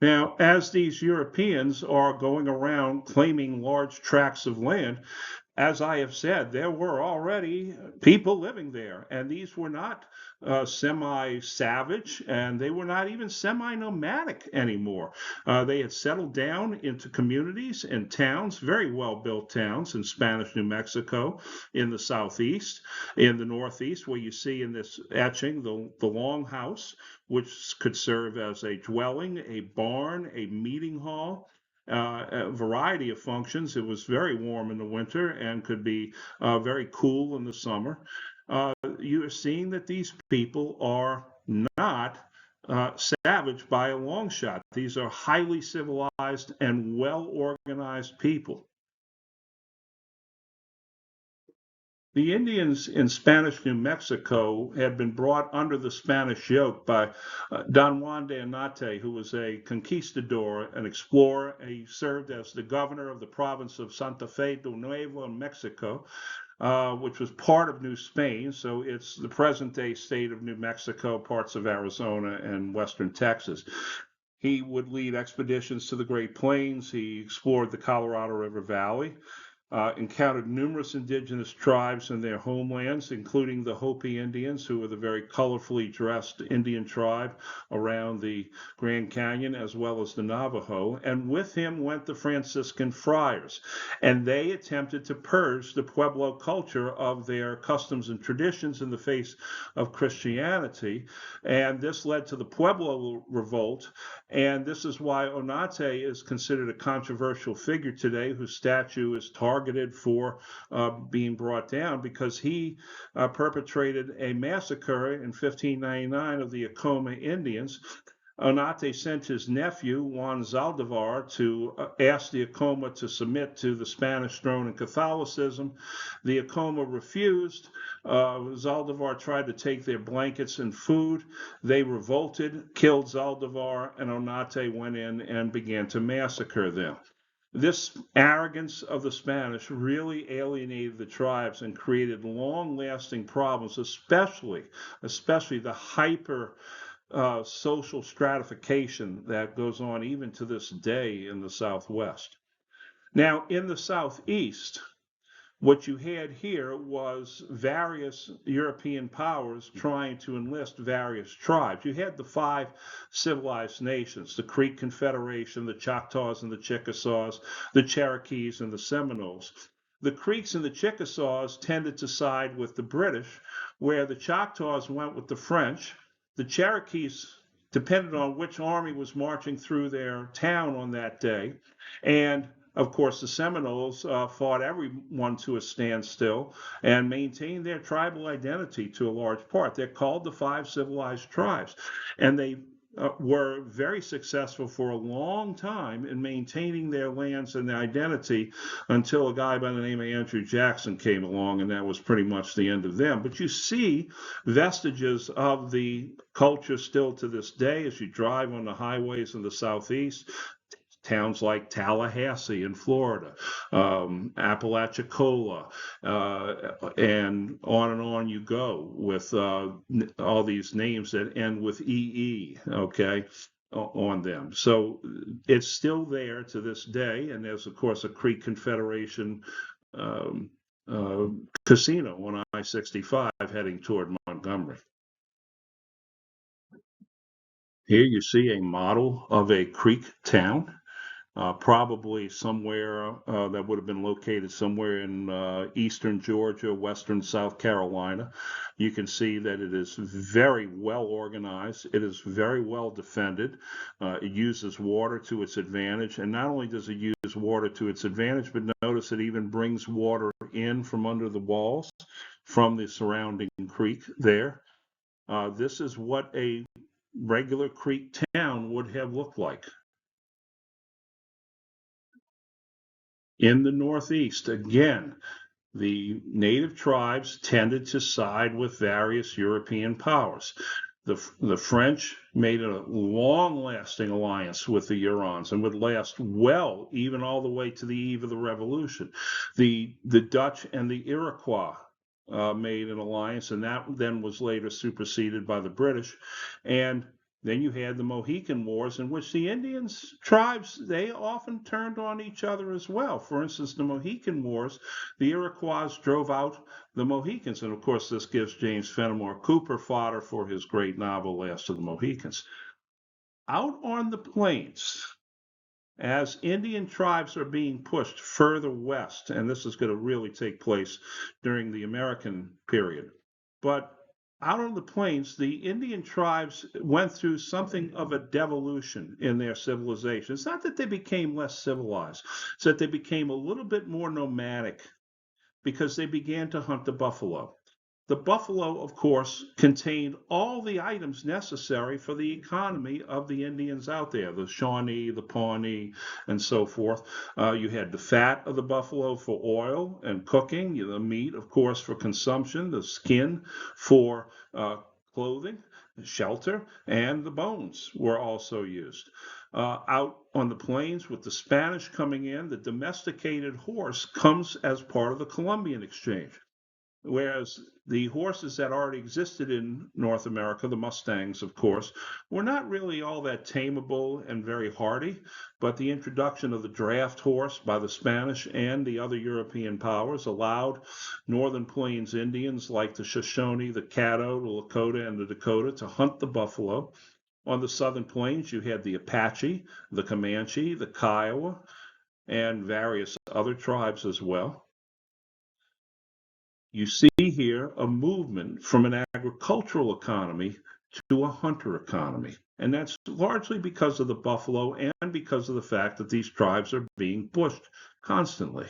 Now, as these Europeans are going around claiming large tracts of land, as I have said, there were already people living there, and these were not semi-savage, and they were not even semi-nomadic anymore. They had settled down into communities and towns, very well-built towns in Spanish New Mexico, in the southeast, in the northeast, where you see in this etching the longhouse, which could serve as a dwelling, a barn, a meeting hall, a variety of functions. It was very warm in the winter and could be very cool in the summer. You are seeing that these people are not savage by a long shot. These are highly civilized and well organized people. The Indians in Spanish New Mexico had been brought under the Spanish yoke by Don Juan de Onate, who was a conquistador, an explorer. He served as the governor of the province of Santa Fe de Nuevo Mexico, which was part of New Spain. So it's the present day state of New Mexico, parts of Arizona, and western Texas. He would lead expeditions to the Great Plains. He explored the Colorado River Valley. Encountered numerous indigenous tribes in their homelands, including the Hopi Indians, who were the very colorfully dressed Indian tribe around the Grand Canyon, as well as the Navajo. And with him went the Franciscan friars, and they attempted to purge the Pueblo culture of their customs and traditions in the face of Christianity. And this led to the Pueblo Revolt. And this is why Onate is considered a controversial figure today, whose statue is targeted for being brought down because he perpetrated a massacre in 1599 of the Acoma Indians. Onate sent his nephew, Juan Zaldivar, to ask the Acoma to submit to the Spanish throne and Catholicism. The Acoma refused. Zaldivar tried to take their blankets and food. They revolted, killed Zaldivar, and Onate went in and began to massacre them. This arrogance of the Spanish really alienated the tribes and created long-lasting problems, especially the hyper social stratification that goes on even to this day in the Southwest. Now, in the Southeast, what you had here was various European powers trying to enlist various tribes. You had the 5 civilized nations, the Creek Confederation, the Choctaws and the Chickasaws, the Cherokees and the Seminoles. The Creeks and the Chickasaws tended to side with the British, where the Choctaws went with the French. The Cherokees depended on which army was marching through their town on that day. And of course, the Seminoles fought everyone to a standstill and maintained their tribal identity to a large part. They're called the 5 civilized tribes, and they were very successful for a long time in maintaining their lands and their identity until a guy by the name of Andrew Jackson came along, and that was pretty much the end of them. But you see vestiges of the culture still to this day as you drive on the highways in the Southeast. Towns like Tallahassee in Florida, Apalachicola, and on you go with all these names that end with EE, okay, on them. So it's still there to this day, and there's, of course, a Creek Confederation casino on I-65 heading toward Montgomery. Here you see a model of a Creek town. Probably somewhere that would have been located somewhere in eastern Georgia, western South Carolina. You can see that it is very well organized. It is very well defended. It uses water to its advantage. And not only does it use water to its advantage, but notice it even brings water in from under the walls from the surrounding creek there. This is what a regular creek town would have looked like. In the Northeast, again, the native tribes tended to side with various European powers. The French made a long-lasting alliance with the Hurons and would last well, even all the way to the eve of the Revolution. The Dutch and the Iroquois made an alliance, and that then was later superseded by the British. And Then you had the Mohican Wars, in which the Indians tribes, they often turned on each other as well. For instance, the Mohican Wars, the Iroquois drove out the Mohicans. And of course, this gives James Fenimore Cooper fodder for his great novel, Last of the Mohicans. Out on the plains, as Indian tribes are being pushed further west, and this is going to really take place during the American period, but out on the plains, the Indian tribes went through something of a devolution in their civilization. It's not that they became less civilized, it's that they became a little bit more nomadic because they began to hunt the buffalo. The buffalo, of course, contained all the items necessary for the economy of the Indians out there, the Shawnee, the Pawnee, and so forth. You had the fat of the buffalo for oil and cooking, the meat, of course, for consumption, the skin for clothing, shelter, and the bones were also used. Out on the plains with the Spanish coming in, the domesticated horse comes as part of the Columbian exchange. Whereas the horses that already existed in North America, the Mustangs, of course, were not really all that tameable and very hardy. But the introduction of the draft horse by the Spanish and the other European powers allowed Northern Plains Indians like the Shoshone, the Caddo, the Lakota, and the Dakota to hunt the buffalo. On the Southern Plains, you had the Apache, the Comanche, the Kiowa, and various other tribes as well. You see here a movement from an agricultural economy to a hunter economy. And that's largely because of the buffalo and because of the fact that these tribes are being pushed constantly.